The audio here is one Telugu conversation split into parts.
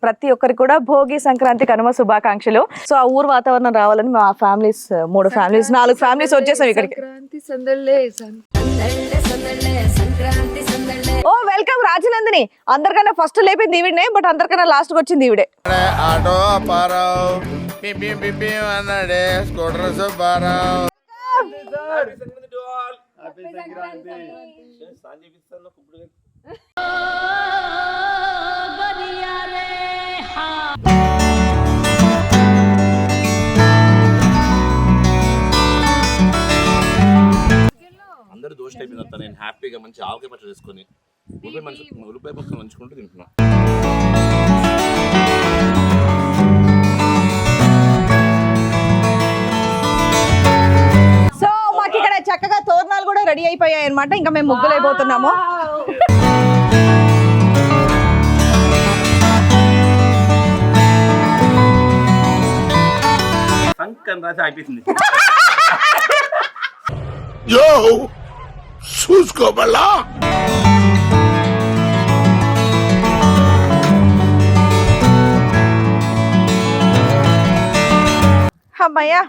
ప్రతి ఒక్కరికి కూడా భోగి సంక్రాంతి కనుమ శుభాకాంక్షలు. సో ఆ ఊరు వాతావరణం రావాలని మా ఫ్యామిలీస్ 3 ఫ్యామిలీస్ 4 ఫ్యామిలీస్ వచ్చేసాం ఇక్కడికి. ఓ వెల్కమ్ రాజనందిని. అందరికన్నా ఫస్ట్ లేపింది ఈవిడే, బట్ అందరికన్నా లాస్ట్ వచ్చింది ఈవిడే. ఆటో అప్పారావు అన్నాడే స్కూటర్ సుబ్బారావు. అందరూ దోష అయిపోయిన నేను హ్యాపీగా మంచి ఆవకాయ పచ్చడి వేసుకొని ఉల్లిపాయ పక్కన నంచుకుంటూ తింటున్నా. సో మాకు ఇక్కడ చక్కగా తోరణాలు కూడా రెడీ అయిపోయాయి అన్నమాట. ఇంకా మేము ముగ్గులు అయిపోతున్నాము. సంకన్ రాసి అయిపోయింది. యో చూసుకోబల్లా అమ్మయ్యా.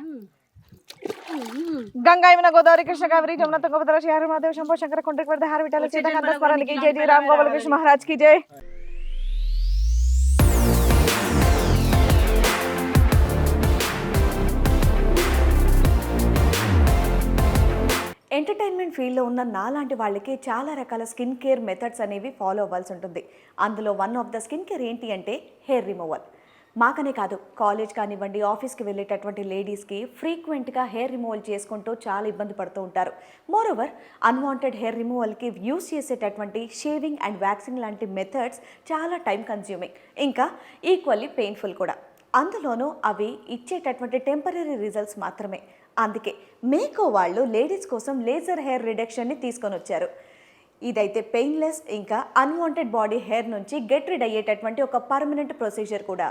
గంగా యమున గోదావరి కృష్ణ కావేరి జమున తుంగభద్ర శ్రీహరి మహాదేవ శంభో శంకర కుండ్రిక వరద హార విఠల సీతాకాంత స్మరణకి జై. జై రామ్ గోపాల కృష్ణ మహారాజ్ కి జై. ఎంటర్టైన్మెంట్ ఫీల్డ్లో ఉన్న నాలాంటి వాళ్ళకి చాలా రకాల స్కిన్ కేర్ మెథడ్స్ అనేవి ఫాలో అవ్వాల్సి ఉంటుంది. అందులో one of the skin care ఏంటి అంటే హెయిర్ రిమూవల్. మాకనే కాదు, కాలేజ్ కానివ్వండి, ఆఫీస్కి వెళ్ళేటటువంటి లేడీస్కి ఫ్రీక్వెంట్గా హెయిర్ రిమూవల్ చేసుకుంటూ చాలా ఇబ్బంది పడుతూ ఉంటారు. మోరోవర్ అన్వాంటెడ్ హెయిర్ రిమూవల్కి యూస్ చేసేటటువంటి షేవింగ్ అండ్ వ్యాక్సింగ్ లాంటి మెథడ్స్ చాలా టైం కన్స్యూమింగ్, ఇంకా ఈక్వల్లీ పెయిన్ఫుల్ కూడా. అందులోనూ అవి ఇచ్చేటటువంటి టెంపరీ రిజల్ట్స్ మాత్రమే. అందుకే మేకో వాళ్ళు లేడీస్ కోసం లేజర్ హెయిర్ రిడక్షన్ని తీసుకొని వచ్చారు. ఇదైతే పెయిన్లెస్, ఇంకా అన్వాంటెడ్ బాడీ హెయిర్ నుంచి గెట్ రిడ్ అయ్యేటటువంటి ఒక పర్మనెంట్ ప్రొసీజర్ కూడా.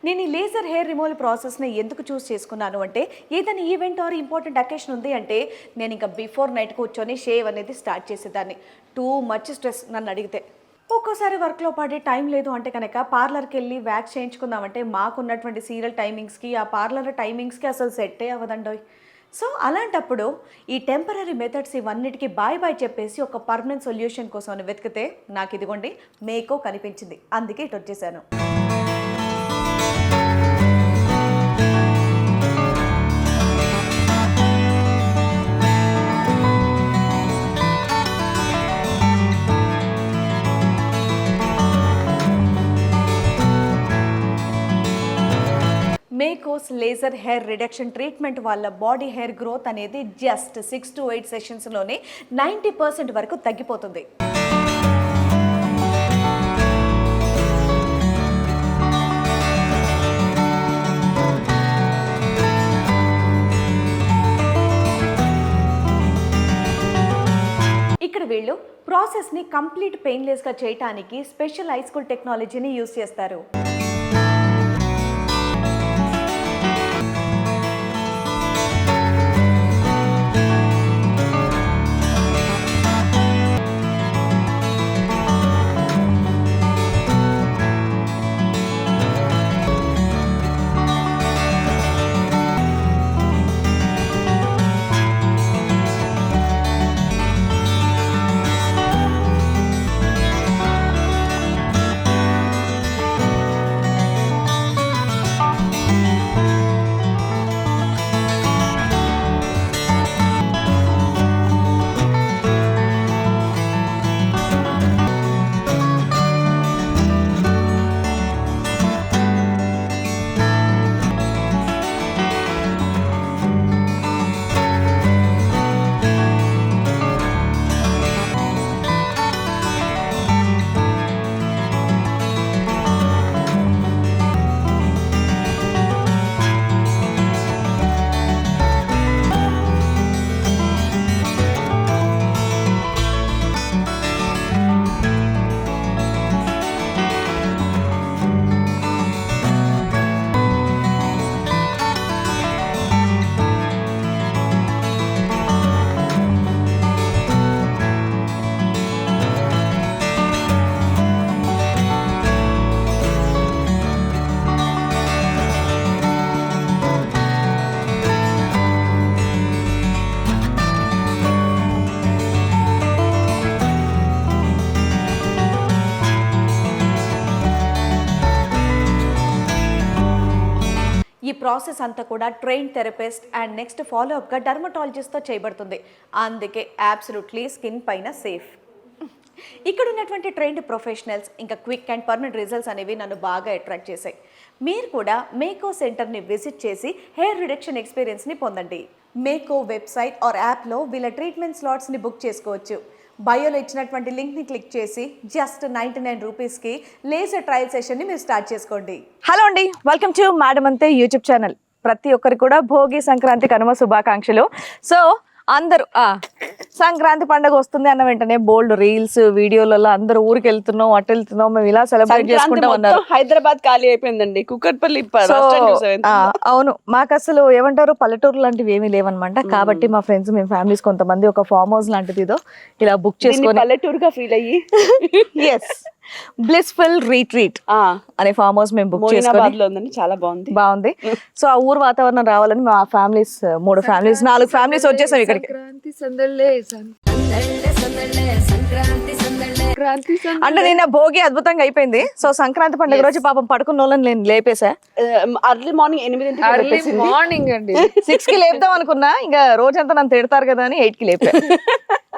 నేను ఈ లేజర్ హెయిర్ రిమూవల్ ప్రాసెస్ని ఎందుకు చూస్ చేసుకున్నాను అంటే, ఏదైనా ఈవెంట్ ఆర్ ఇంపార్టెంట్ అకేషన్ ఉంది అంటే నేను ఇంకా బిఫోర్ నైట్ కూర్చొని షేవ్ అనేది స్టార్ట్ చేసేదాన్ని. టూ మచ్ స్ట్రెస్ నన్ను అడిగితే. ఒక్కోసారి వర్క్లో పడే టైం లేదు అంటే కనుక పార్లర్కి వెళ్ళి వ్యాక్స్ చేయించుకుందామంటే మాకున్నటువంటి సీరియల్ టైమింగ్స్కి, ఆ పార్లర్ టైమింగ్స్కి అసలు సెట్టే అవ్వదండోయ్. సో అలాంటప్పుడు ఈ టెంపరీ మెథడ్స్ ఇవన్నిటికీ బాయ్ బాయ్ చెప్పేసి ఒక పర్మనెంట్ సొల్యూషన్ కోసం వెతికితే నాకు ఇదిగోండి మేకో కనిపించింది. అందుకే ఇటు వచ్చేసాను. మేకోస్ లేజర్ హెయిర్ రిడక్షన్ ట్రీట్మెంట్ వల్ల బాడీ హెయిర్ గ్రోత్ అనేది జస్ట్ 6 to 8 సెషన్స్లోనే 90% వరకు తగ్గిపోతుంది. ఇక్కడ వీళ్ళు ప్రాసెస్ని కంప్లీట్ పెయిన్లెస్గా చేయడానికి స్పెషల్ ఐస్కూల్ టెక్నాలజీని యూజ్ చేస్తారు. ఈ ప్రాసెస్ అంతా కూడా ట్రైన్ థెరపిస్ట్ అండ్ నెక్స్ట్ ఫాలోఅప్గా డర్మటాలజిస్ట్తో చేయబడుతుంది. అందుకే అబ్సల్యూట్లీ స్కిన్ పైన సేఫ్. ఇక్కడ ఉన్నటువంటి ట్రైన్డ్ ప్రొఫెషనల్స్ ఇంకా క్విక్ అండ్ పర్మనెంట్ రిజల్ట్స్ అనేవి నన్ను బాగా అట్రాక్ట్ చేశాయి. మీరు కూడా మేకో సెంటర్ని విజిట్ చేసి హెయిర్ రిడక్షన్ ఎక్స్పీరియన్స్ని పొందండి. మేకో వెబ్సైట్ ఆర్ యాప్లో వీళ్ళ ట్రీట్మెంట్ స్లాట్స్ని బుక్ చేసుకోవచ్చు. బయోలో ఇచ్చినటువంటి లింక్ని క్లిక్ చేసి జస్ట్ 99 రూపీస్కి లేజర్ ట్రయల్ సెషన్ని మీరు స్టార్ట్ చేసుకోండి. హలో అండి, వెల్కమ్ టు మేడం అంతే యూట్యూబ్ ఛానల్. ప్రతి ఒక్కరికి కూడా భోగి, సంక్రాంతి, కనుమ శుభాకాంక్షలు. సో అందరూ సంక్రాంతి పండుగ వస్తుంది అన్న వెంటనే బోల్డ్ రీల్స్ వీడియోలలో అందరూ ఊరికి వెళ్తున్నాం, అటు వెళ్తున్నాం, మేము ఇలా సెలబ్రేట్ చేసుకుంటా ఉన్నారు. హైదరాబాద్ ఖాళీ అయిపోయిందండి. కుక్కట్పల్లి అవును, మాకు అసలు ఏమంటారు పల్లెటూరు లాంటివి ఏమీ లేవన్నమాట. కాబట్టి మా ఫ్రెండ్స్, మేము ఫ్యామిలీస్ కొంతమంది ఒక ఫామ్ హౌస్ లాంటిది ఏదో ఇలా బుక్ చేసుకొని పల్లెటూరుగా ఫీల్ అయ్యి ఎస్ బ్లిస్ఫుల్ రీట్రీట్ అనే ఫామ్ హౌస్ మేము బుక్ చేసుకొని చాలా బాగుంది. సో ఆ ఊరు వాతావరణం రావాలని మా ఫ్యామిలీస్ 3 ఫ్యామిలీస్ 4 ఫ్యామిలీస్ వచ్చేసాం ఇక్కడికి. అంటే నిన్న భోగి అద్భుతంగా అయిపోయింది. సో సంక్రాంతి పండుగ రోజు పాపం పడుకున్న వాళ్ళని నేను లేపేసా. అర్లీ మార్నింగ్ 8 అండి 6 కి లేపుదాం అనుకున్నా, ఇంకా రోజంతా నన్ను తిడతారు కదా అని 8 కి లేపా.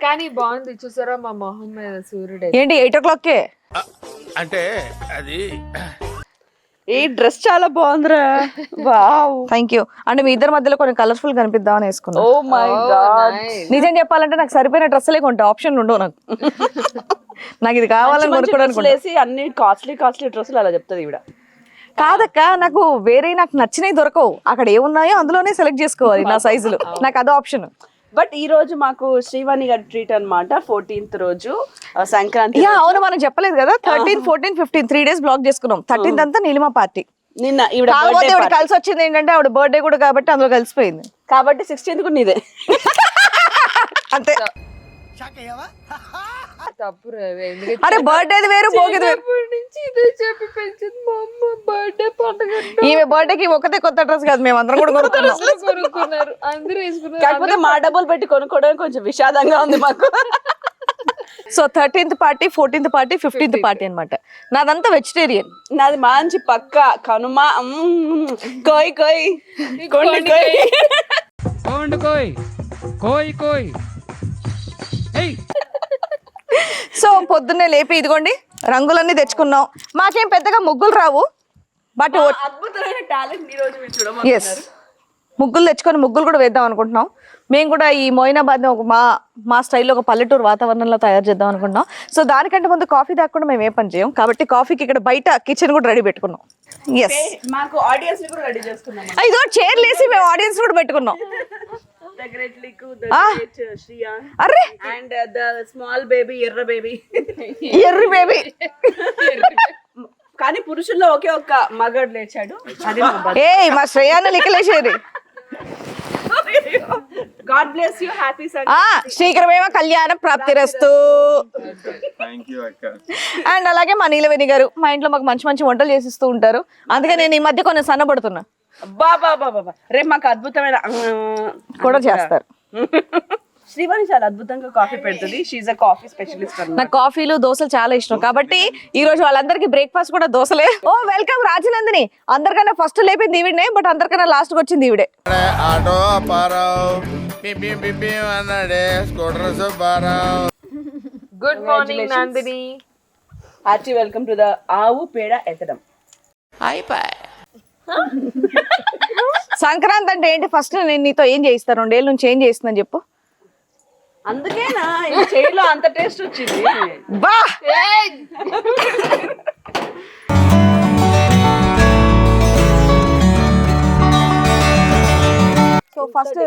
కానీ బాగుంది చూసారా మా మొహం మీద సూర్యుడు. ఏంటి 8 o'clock అంటే అది ఈ డ్రెస్ చాలా బాగుందిరా. Wow, thank you. అంటే మీ ఇద్దరి మధ్యలో కొన్ని కలర్ఫుల్ కనిపిద్దామని వేసుకున్నా. ఓ మై గాడ్, నిజం చెప్పాలంటే నాకు సరిపోయిన డ్రెస్సులే కొంటే ఆప్షన్ ఉండవు నాకు. నాకు ఇది కావాలని కొనుక్కోవడానికి అన్ని కాస్ట్లీ డ్రెస్సులు అలా చెప్తుంది ఈవిడ. కాదక్క, నాకు వేరే నాకు నచ్చినవి దొరకవు. అక్కడ ఏమున్నాయో అందులోనే సెలెక్ట్ చేసుకోవాలి నా సైజులు. నాకు అదో ఆప్షన్. బట్ ఈ రోజు మాకు శ్రీవాణి గారి ట్రీట్ అన్నమాట. 14th రోజు సంక్రాంతి. అవును, మనం చెప్పలేదు కదా. 13, 14, 15 3 days బ్లాక్ చేసుకున్నాం. 13th అంతా నీలిమా పార్టీ. నిన్న ఈవిడ కలిసి వచ్చింది ఏంటంటే ఆవిడ బర్త్డే కూడా కాబట్టి అందులో కలిసిపోయింది. కాబట్టి 16th కూడా నీదే అంతే. తప్పు అరే బర్త్డేది వేరు, భోగిది వేరు. నుంచి ఇదే చెప్పి పెంచింది మా అమ్మ. బర్త్డే పండుగ ఈమె బర్త్డేకి ఒకటే కొత్త డ్రెస్ కాదు, మేము అందరం కూడా కొనుక్కున్నారు, అందరూ వేసుకున్నారు. కాకపోతే మా డబ్బులు పెట్టి కొనుక్కోవడానికి కొంచెం విషాదంగా ఉంది మాకు. So 13th party, 14th party, 15th party అనమాట. నాదంతా వెజిటేరియన్. నాది మంచి పక్క కనుమ. కోయ్ కోయ్ కోండి కోయ్ కోయ్ కోయ్. సో పొద్దున్నే లేపి ఇదిగోండి రంగులన్నీ తెచ్చుకున్నాం. మాకేం పెద్దగా ముగ్గులు రావు, బట్ అద్భుతమైన టాలెంట్ ఈ రోజు మీరు ఎస్ ముగ్గులు తెచ్చుకొని ముగ్గులు కూడా వేద్దాం అనుకుంటున్నాం. మేము కూడా ఈ మొయినాబాద్ని ఒక మా స్టైల్లో ఒక పల్లెటూరు వాతావరణంలో తయారు చేద్దాం అనుకుంటున్నాం. సో దానికంటే ముందు కాఫీ దాకుండా మేము ఏ పని చేయం. కాబట్టి కాఫీకి ఇక్కడ బయట కిచెన్ కూడా రెడీ పెట్టుకున్నాం. ఎస్, మాకు ఆడియన్స్ కూడా రెడీ చేసుకున్నాం. ఇదో చైర్లు వేసి మేము ఆడియన్స్ కూడా పెట్టుకున్నాం. అరే అండ్ ద స్మాల్ బేబీ ఎర్ర బేబీ. కానీ పురుషుల్లో ఒకే ఒక్క మగాడు లేచాడు. ఏ మా శ్రేయాన్ని లిక్కలేసేది. గాడ్ బ్లెస్ యు, హ్యాపీ శీఘ్రమేమో కళ్యాణ ప్రాప్తిరస్తు. అండ్ అలాగే మా నీలవేణి గారు మా ఇంట్లో మాకు మంచి మంచి వంటలు చేసిస్తూ ఉంటారు. అందుకే నేను ఈ మధ్య కొంచెం సన్నబడుతున్నా. బాబా రేపు మాకు అద్భుతమైన కూడా చేస్తారు. శ్రీవాణి చాలా అద్భుతంగా కాఫీ పెడుతుంది. She a coffee specialist. నాకు కాఫీలు, దోశలు చాలా ఇష్టం. కాబట్టి ఈ రోజు వాళ్ళందరికీ బ్రేక్ఫాస్ట్ కూడా దోశలే. ఓ వెల్కమ్ రాజనందిని. అందరికన్నా ఫస్ట్ లేపింది ఈవిడే, బట్ అందరికన్నా లాస్ట్ కి వచ్చింది ఈవిడే. ఆటో అప్పారావు పిపి అన్నాడే scooter Subbarao. Good morning Nandini. Hearty welcome to the ఆవు పేడ ఎత్తడం. సంక్రాంతి అంటే ఏంటి? ఫస్ట్ నేను నీతో ఏం చేయిస్తాను? 2 ఏళ్ళ నుంచి ఏం చేయిస్తుందని చెప్పు. అందుకేనా ఈ చైర్లో అంత టేస్ట్ వచ్చింది. బా సో ఫస్ట్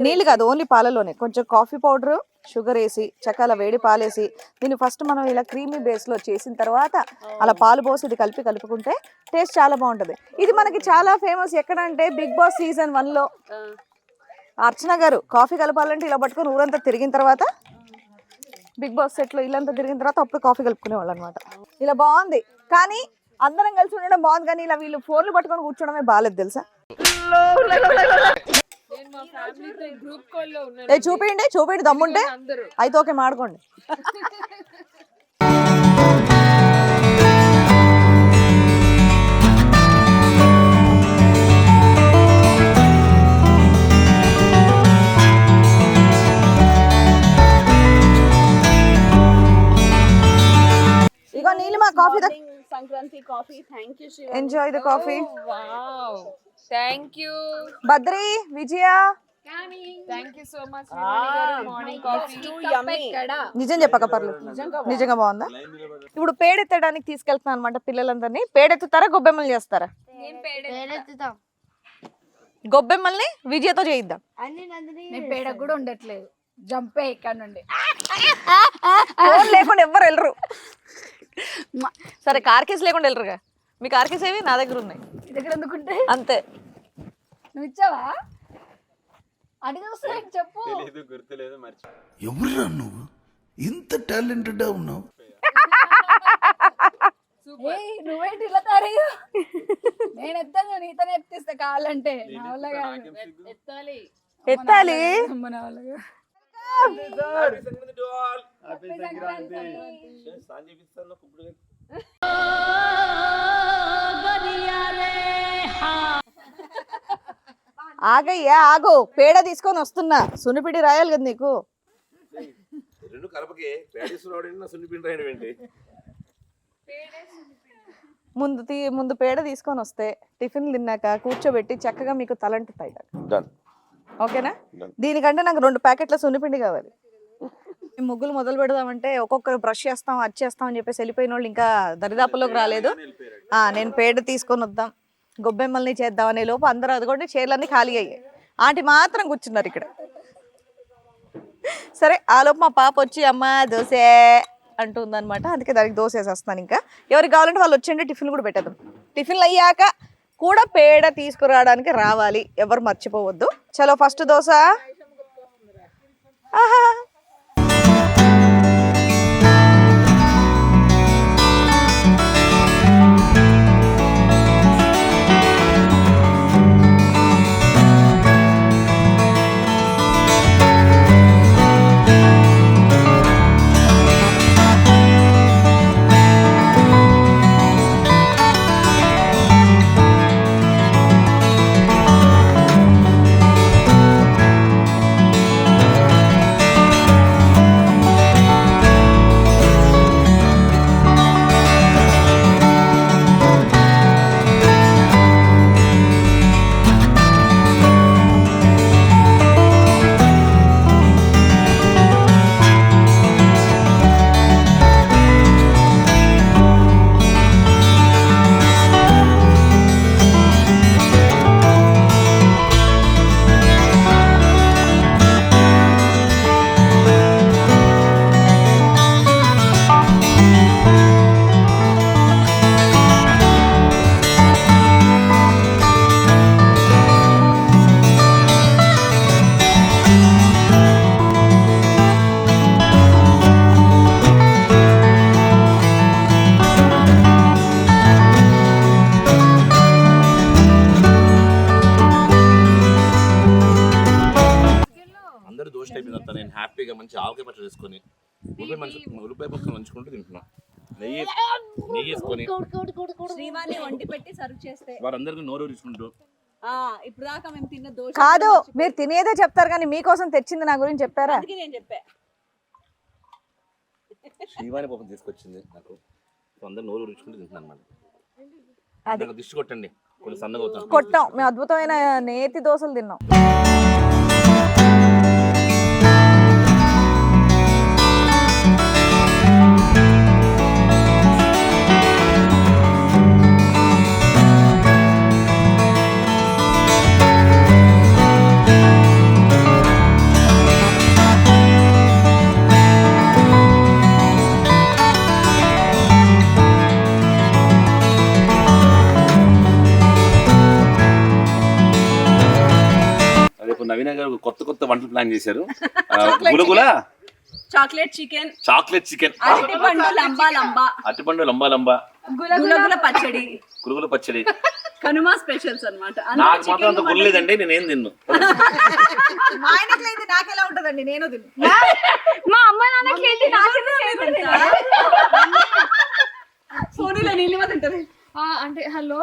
నీళ్ళు కాదు, ఓన్లీ పాలలోనే కొంచెం కాఫీ పౌడర్, షుగర్ వేసి చక్కగా వేడి పాలేసి దీన్ని ఫస్ట్ మనం ఇలా క్రీమీ బేస్లో చేసిన తర్వాత అలా పాలు పోసి ఇది కలుపుకుంటే టేస్ట్ చాలా బాగుంటుంది. ఇది మనకి చాలా ఫేమస్. ఎక్కడంటే బిగ్ బాస్ సీజన్ 1లో అర్చన గారు కాఫీ కలపాలంటే ఇలా పట్టుకొని ఊరంతా తిరిగిన తర్వాత, బిగ్ బాస్ సెట్లో ఇల్లంతా తిరిగిన తర్వాత అప్పుడు కాఫీ కలుపుకునేవాళ్ళు అనమాట. ఇలా బాగుంది. కానీ అందరం కలిసి ఉండడం బాగుంది, కానీ ఇలా వీళ్ళు ఫోన్లు పట్టుకొని కూర్చోడమే బాగాలేదు తెలుసా. చూపిండి దమ్ముంటే అయితే ఓకే మాడుకోండి. Coffee thank you enjoy the coffee. Wow thank you Badri, Vijaya, thank you so much morning coffee. నిజం చెప్పక పర్లేదు, నిజంగా బాగుందా? ఇప్పుడు పేడెత్తడానికి తీసుకెళ్తున్నాను అనమాట పిల్లలందరినీ. పేడెత్తుతారా గొబ్బెమ్మలు చేస్తారా? గొబ్బెమ్మల్ని విజయతో చేయిద్దాం. నేను పేడకు కూడా ఉండట్లేదు, జంపే ఇక్కడ నుండి. ఫోన్ లేకుండా ఎవ్వరు వెళ్ళరు. సరే కార్ కేసు లేకుండా వెళ్ళరుగా. మీ కార్ కేసు ఏవి నా దగ్గర ఉన్నాయి. దగ్గర ఎందుకుంటే అంతే. నువ్వు ఇచ్చావా? అడిగి వస్తా చెప్పు. ఎవరురా నువ్వు ఇంత టాలెంటెడ్ ఉన్నావు? ఏయ్, నువ్వేంటి ఇలా తారయ్యా? నేను ఎత్తాను, నీతోనే ఎత్తిస్తా కావాలంటే. నా వల్ల కాదు. ఎత్తాలి. అమ్మ, నా వల్ల కాదు. ఆగయ్యా ఆగు, పేడ తీసుకొని వస్తున్నా. సునిపిడి రాయాలి కదా నీకు. రెండు కలపకి పేడేశ్వరాడు సున్నిపిండి రాయడం ఏంటి? ముందు పేడ తీసుకొని వస్తే టిఫిన్ తిన్నాక కూర్చోబెట్టి చక్కగా మీకు తలంటుతాయి. డన్. ఓకేనా? దీనికంటే నాకు 2 ప్యాకెట్ల సున్నిపిండి కావాలి. ముగ్గులు మొదలు పెడదామంటే ఒక్కొక్కరు బ్రష్ చేస్తాం, అది చేస్తాం అని చెప్పేసి వెళ్ళిపోయిన వాళ్ళు ఇంకా దరిదాపుల్లోకి రాలేదు. నేను పేడ తీసుకొని వద్దాం, గొబ్బెమ్మల్ని చేద్దాం అనే లోపు అందరూ అదిగోండి చైర్లన్నీ ఖాళీ అయ్యాయి. ఆంటీ మాత్రం కూర్చున్నారు ఇక్కడ. సరే ఆ లోపు మా పాప వచ్చి అమ్మ దోశ అంటుందన్నమాట. అందుకే దానికి దోశ వేసేస్తాను. ఇంకా ఎవరికి కావాలంటే వాళ్ళు వచ్చేయండి, టిఫిన్ కూడా పెట్టేద్దాం. టిఫిన్లు అయ్యాక కూడా పేడ తీసుకురావడానికి రావాలి, ఎవరు మర్చిపోవద్దు. చలో ఫస్ట్ దోశ. ఆహా నేను హ్యాపీగా మంచి ఆవకాయ పచ్చడి చేసుకొని ఉల్లిపాయ పక్కన నంచుకుంటూ తింటున్నాం. నెయ్యి వేసుకొని శ్రీవాణి వండి పెట్టి సర్వ్ చేస్తే వారందరికీ నోరు తీసుకుంటూ ఇప్పుడు దాకా మేము తిన్న దోశ కాదు, మీరు తినేదే చెప్తారు కానీ మీకోసం తెచ్చింది నా గురించి చెప్పారా? నేను చెప్పా. శ్రీవాణి పాపం తీసుకొచ్చింది నాకు. అందరు నోరు రుచుకుంటూ తింటున్నాను అన్నమాట. అది దిష్టి కొట్టండి, కొంచెం సన్నగా అవుతాం. కొట్టాం, మేము అద్భుతమైన నేతి దోశలు తిన్నాం. నవీన గారు కొత్త వంటలు ప్లాన్ చేశారు. గులగుల చాక్లెట్ చికెన్, అరటిపండు లంబా, గులగుల పచ్చడి, కనుమ స్పెషల్స్ అన్నమాట. నాకు మాత్రం అంత గుర్లేదండి, నేనేం తిన్ను. మా ఆయనకి లేదు, నాకెలా ఉంటదండి, నేను తిన్ను. మా అమ్మ నాన్నకి ఏంటి, ఫోన్లో నీళ్ళ తింటది. అంటే హలో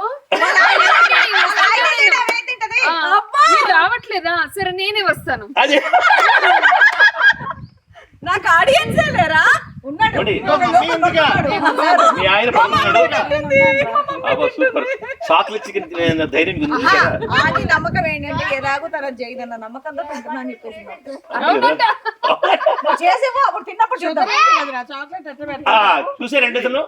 రావట్లేదా? సరే నేనే వస్తాను. నాకు ఆడియన్సే లేరా? ఉన్నాడు. మీ ఆయన పడుకున్నాడు. సూపర్ చాక్లెట్ చికెన్ తినే ధైర్యం మీకు ఉంది కదా? అది నమ్మకం ఏంటంటే ఎలాగో తన జైదన్న నమ్మకంతో తింటున్నాను చెప్పేసి చేసేవో అప్పుడు తిన్నప్పుడు చూద్దాం చాక్లెట్ ఎట్లా పెడతా చూసారండి అసలు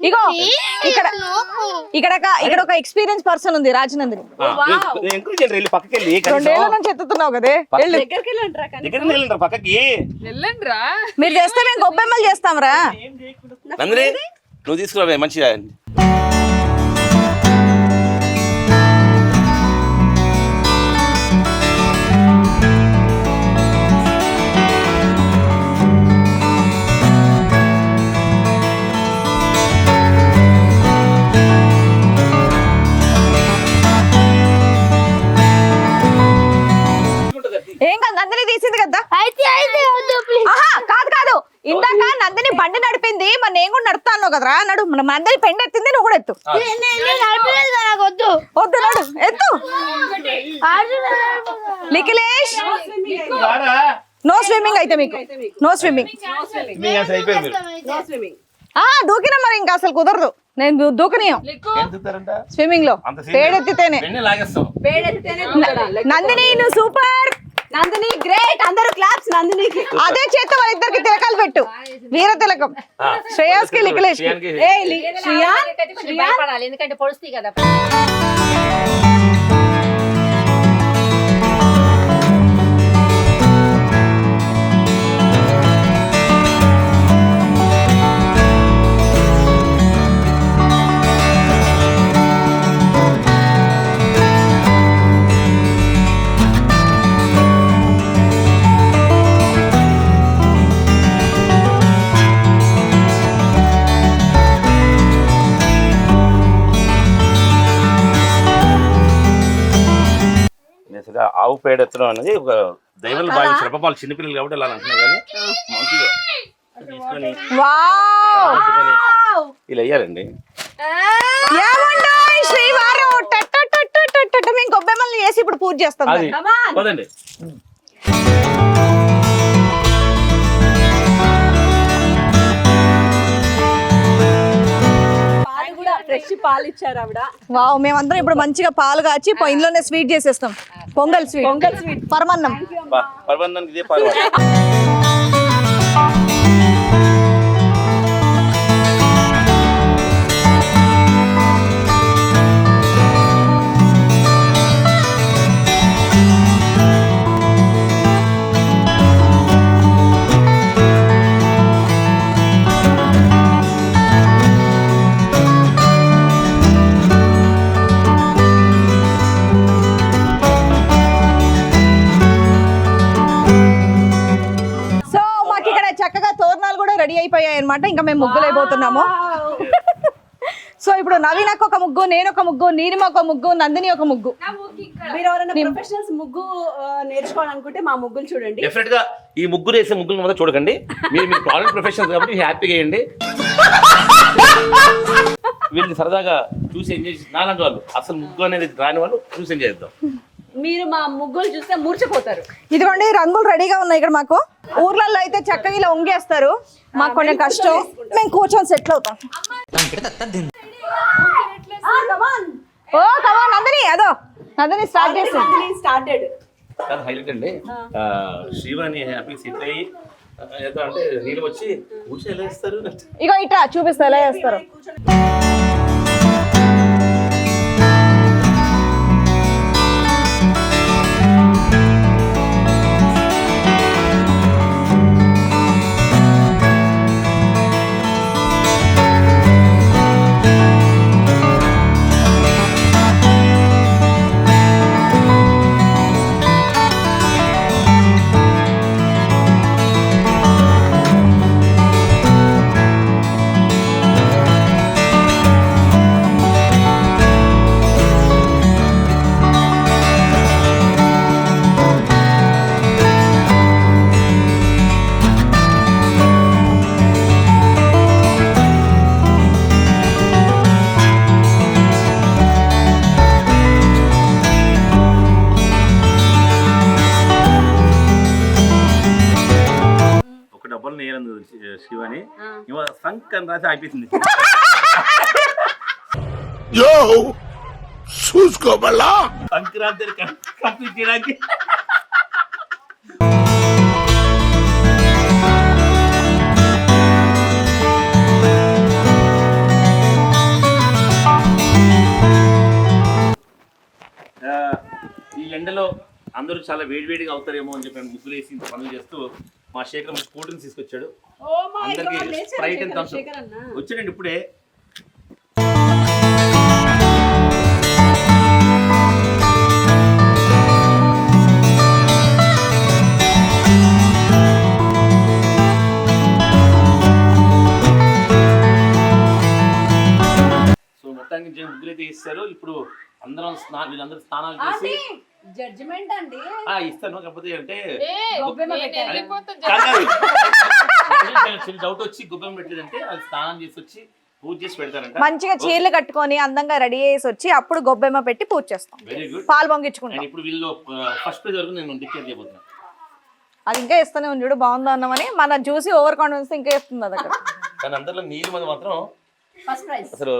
ఇగో ఇక్కడ ఇక్కడ ఇక్కడ ఒక ఎక్స్పీరియన్స్ పర్సన్ ఉంది రాజనందిని ఎంకరేజ్ చేయండి వెళ్ళి పక్కకి వెళ్ళి 2 ఏళ్ల నుంచి ఎత్తుతున్నావు కదే దగ్గరికి వెళ్ళండి పక్కకి వెళ్ళండి రా. మీరు చేస్తే మేము గొబ్బెమ్మలు చేస్తాంరా నందిని నువ్వు తీసుకురావే మంచిగా ఏం కాదు నందిని తీసింది కదా ఆహా, కాదు కాదు ఇందాక నందిని బండి నడిపింది మరి నేను కూడా నడుపుతాను కదరా నడు నందిని పెండ ఎత్తింది నువ్వు కూడా ఎత్తు వద్దు నడు ఎత్తు లిఖిలేష్ నో స్విమ్మింగ్ అయితే మీకు నో స్విమ్మింగ్ దూకినా మరి ఇంకా అసలు కుదరదు నేను దూకనీయం స్విమ్మింగ్ లో పేడెత్తితేనే నందిని నువ్వు సూపర్ నందిని గ్రేట్ అందరూ క్లాప్స్ నందినికి అదే చేత్తో వాళ్ళిద్దరికి తిలకాలు పెట్టు వీర తిలకం శ్రేయాస్ కి లిఖిలేష్ భయపడాలి ఎందుకంటే పొడుస్తాయి కదా. ఆవు పేడ ఎత్తడం అనేది ఒక దైవం భావించిన పాపాలు చిన్నపిల్లలు కాబట్టి ఇలా అంటున్నారు కానీ మంచిగా తీసుకొని ఇలా అయ్యారండి శ్రీవారు మేము గొబ్బెమ్మల్ని చేసి ఇప్పుడు పూజ చేస్తాం అది పదండి ఫ్రెష్ పాలు ఇచ్చారు ఆవిడ. వావ్ మేమందరం ఇప్పుడు మంచిగా పాలు కాచి ఇంట్లోనే స్వీట్ చేసేస్తాం పొంగల్ స్వీట్ పరమన్నం పరమన్నం ఇదే పాలు రెడీ అయిపోయాయి అనమాట ఇంకా మేము ముగ్గులు అయిపోతున్నాము సో ఇప్పుడు నవీనకు ఒక ముగ్గు నేను ఒక ముగ్గు నీలిమ ఒక ముగ్గు నందిని ఒక ముగ్గు మీరు ఎవరైనా ప్రొఫెషనల్స్ ముగ్గు నేర్చుకోవాలనుకుంటే మా ముగ్గులు చూడండి డెఫినెట్ గా ఈ ముగ్గురు వేసే ముగ్గులు మొదలు చూడకండి మీరు మీ ప్రాజెక్ట్ ప్రొఫెషనల్స్ కాబట్టి హ్యాపీగా వేయండి వీళ్ళని సరదాగా చూసి ఎంజాయ్ చేసి నాలాంటి వాళ్ళు అసలు ముగ్గు అనేది రాని వాళ్ళు చూసి ఎంజాయ్ చేద్దాం మీరు మా ముగ్గులు చూస్తే మూర్చిపోతారు ఇదిగోండి రంగులు రెడీగా ఉన్నాయి ఇక్కడ మాకు ఊర్లలో అయితే చక్కగా ఇలా వంగేస్తారు మాకు కొంచెం కష్టం మేము కూర్చొని సెటిల్ అవుతాం ఓ కమా నందిని అదో నందిని స్టార్ట్ చేసి స్టార్టెడ్ హైలైట్ అండి శ్రీవాణి హ్యాపీ సెటిల్ అయ్యి అంటే నీళ్ళు వచ్చి కూర్చొని ఎలా వేస్తారు ఇగో ఇట్లా చూపిస్తా ఎలా చేస్తారు డబ్బులు నేయాలని శివని ఇవ సంక్ అని రాసి ఆపేసింది. యో చూసుకోబల్లా సంక్రాంతి కంప్లీట్ చేయడానికి. ఈ ఎండలో అందరూ చాలా వేడివేడిగా అవుతారేమో అని చెప్పి ముగ్గులు వేసి పనులు చేస్తూ మా శేఖర్ మంచి కూల్ డ్రింక్స్ తీసుకొచ్చాడు. అందరికి స్ప్రైట్ అండ్ థమ్స్ అప్ వచ్చాడండి ఇప్పుడే. సో మొత్తానికి ముగ్గులు అయితే ఇస్తారు. ఇప్పుడు అందరం వీళ్ళందరూ స్నానాలు చేసి జడ్జిమెంట్ అండి ఇస్తాను. కాకపోతే అంటే వెళ్ళిపోతుంది. చిన్న డౌట్ వచ్చి గుబ్బం పెట్టలేదంటే వాళ్ళు స్నానం చేసి వచ్చి పూజ చేసి పెడతారంట. మంచిగా చీరలు కట్టుకొని అందంగా రెడీ చేసి వచ్చి అప్పుడు గొబ్బెమ్మ పెట్టి పూజ చేస్తాం. Very good. పాలు పొంగించుకుంటాం. ఇప్పుడు వీళ్ళు ఫస్ట్ ప్రైజ్ వరకు నేను డిక్లేర్ చేయబోతున్నాను. అది ఇంకా ఇస్తూనే ఉంది చూడు, బాగుందో అన్నామని మన చూసి ఓవర్ కాన్ఫిడెన్స్ ఇంకా ఇస్తుంది అది అక్కడ. కానీ అందరిలో నీళ్ళు మంది మాత్రం ఫస్ట్ ప్రైజ్ అసలు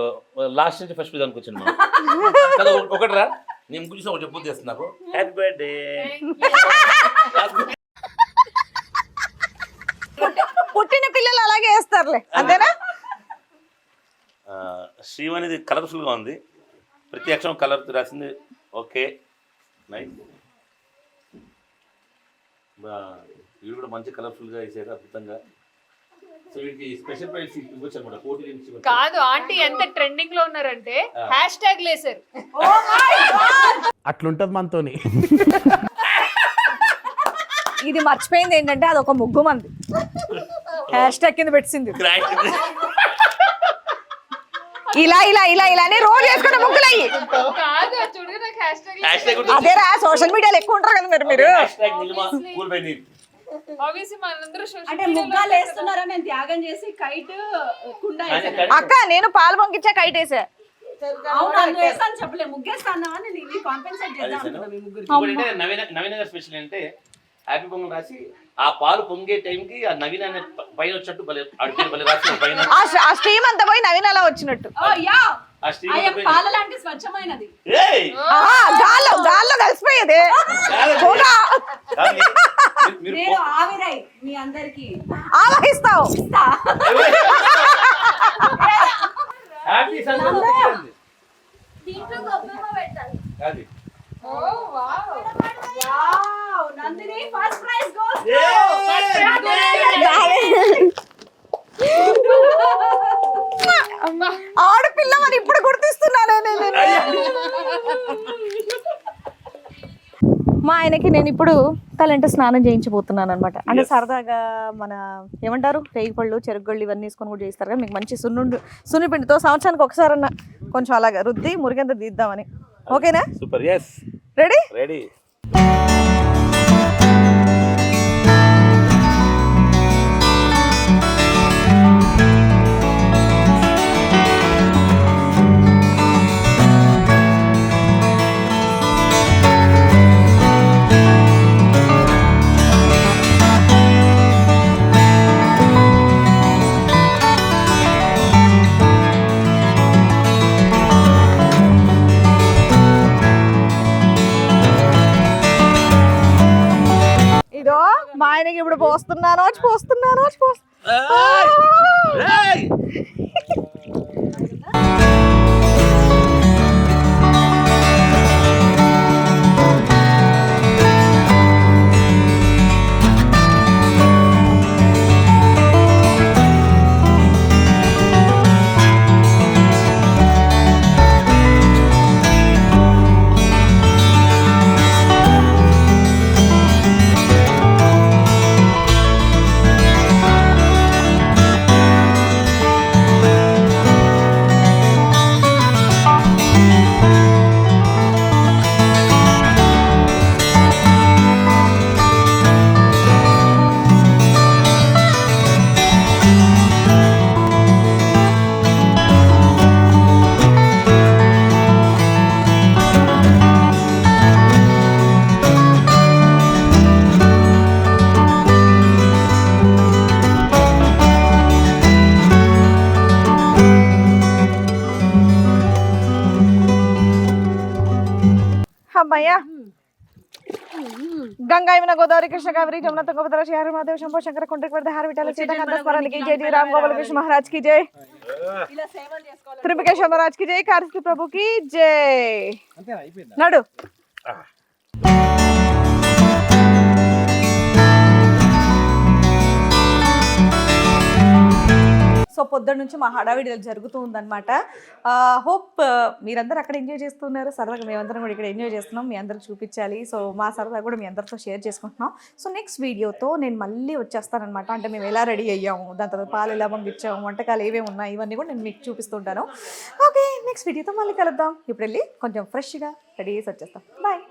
లాస్ట్ నుంచి ఫస్ట్ ప్రైజ్ అనుకొచ్చాను మనం. కదా ఒకటి రా నేను గురించి ఒకటి చెప్పు చేస్తున్నా నాకు. Happy birthday. పుట్టిన పిల్లలు అలాగే వేస్తారులే, అంతేనా? శ్రీవ్ అనేది కలర్ఫుల్గా ఉంది. ప్రతి అక్షరం కలర్ రాసింది. Okay nice. వీడు కూడా మంచి కలర్ఫుల్గా వేసారు, అద్భుతంగా. సో వీడికి స్పెషల్ ప్రైజ్ ఇవ్వచ్చు అనమాట. పోటీ కాదు ఆంటీ ఎంత ట్రెండింగ్ లో ఉన్నారంటే హ్యాష్ ట్యాగ్ లేసారు. అట్లుంటది మనతోని. ఇది మర్చిపోయింది ఏంటంటే అది ఒక ముగ్గు మంది హ్యాష్ ట్యాగ్ కింద పెట్టింది. ఇలా ఇలా ఇలా ఇలా అని రోజు వేసుకున్న ముగ్గులు అయ్యి. కాదు చూడు నాకు హ్యాష్ ట్యాగ్ అదేరా సోషల్ మీడియాలో ఎక్కువ ఉంటారు కదా మీరు. ఆబ్వియస్లీ మనందరూ అంటే ముగ్గాలు వేస్తున్నారా, నేను త్యాగం చేసి కైట్ కుండ అక్క నేను పాలు పొంగిచ్చా కైట్ వేసా. చెప్పలే ముగ్గేస్తాను అని ఇది కాంపెన్సేట్ చేద్దాం మీ ముగ్గురు. నవీన గారు స్పెషల్ అంటే హ్యాపీ పొంగల్ రాసి ఆ పాలు పొంగే టైంకి ఆ నవీన అనే పైన వచ్చినట్టు భలే రాసిన పైన ఆ స్ట్రీమ్ అంతా పోయి నవీన్ అలా వచ్చినట్టు. ఆ స్టీమ్ పాల లాంటి స్వచ్ఛమైనది గాల్లో గాల్లో కలిసిపోయేది. నేను ఆవిరై మీ అందరికి ఆవహిస్తావు. హ్యాపీ సంక్రాంతి. దీంట్లో గొప్ప పెట్టాలి. అది oh wow Nandini first prize goes ఆడపిల్ల మరి ఇప్పుడు గుర్తిస్తున్నానే నేను. మా ఆయనకి నేను ఇప్పుడు తలంటే స్నానం చేయించబోతున్నాను అనమాట. అంటే సరదాగా మన ఏమంటారు రేగిపళ్ళు చెరుగళ్ళు ఇవన్నీ వేసుకొని కూడా చేస్తారు కదా. మీకు మంచి సున్నిపిండితో సంవత్సరానికి ఒకసారి అన్న కొంచెం అలాగా రుద్ది మురిగంత తీద్దామని. ఓకేనా? సూపర్. Yes ready ready. ఇదో మా ఆయనకి ఇప్పుడు పోస్తున్నాను అమ్మయ్యా గంగా యమున గోదావరి కృష్ణ కావేరి జమున తుంగభద్ర శ్రీహరి మహాదేవ్ శంభో శంకర కుండ్రిక హరి విఠల సీతాకాంత స్మరణకి జై జై రామ్ గోపాల కృష్ణ మహారాజ్ కి జై త్రిపుకేశ్వర మహారాజ్ కి జై కార్తీ ప్రభు కి జై నడు సో పొద్దున్న నుంచి మా హడావిడి జరుగుతూ ఉందన్నమాట. హోప్ మీరందరూ అక్కడ ఎంజాయ్ చేస్తున్నారు, సరదాగా మేమందరం కూడా ఇక్కడ ఎంజాయ్ చేస్తున్నాం, మీ అందరికి చూపించాలి. సో మా సరదా కూడా మీ అందరితో షేర్ చేసుకుంటున్నాం. సో నెక్స్ట్ వీడియోతో నేను మళ్ళీ వచ్చేస్తానమాట. అంటే మేము ఎలా రెడీ అయ్యాము, దాని తర్వాత పాలు ఎలా పంపించాము, వంటకాలు ఏమేమి ఉన్నాయి, ఇవన్నీ కూడా నేను మీకు చూపిస్తుంటాను. ఓకే, నెక్స్ట్ వీడియోతో మళ్ళీ కలుద్దాం. ఇప్పుడు వెళ్ళి కొంచెం ఫ్రెష్గా రెడీ చేసి వచ్చేస్తాం. బాయ్.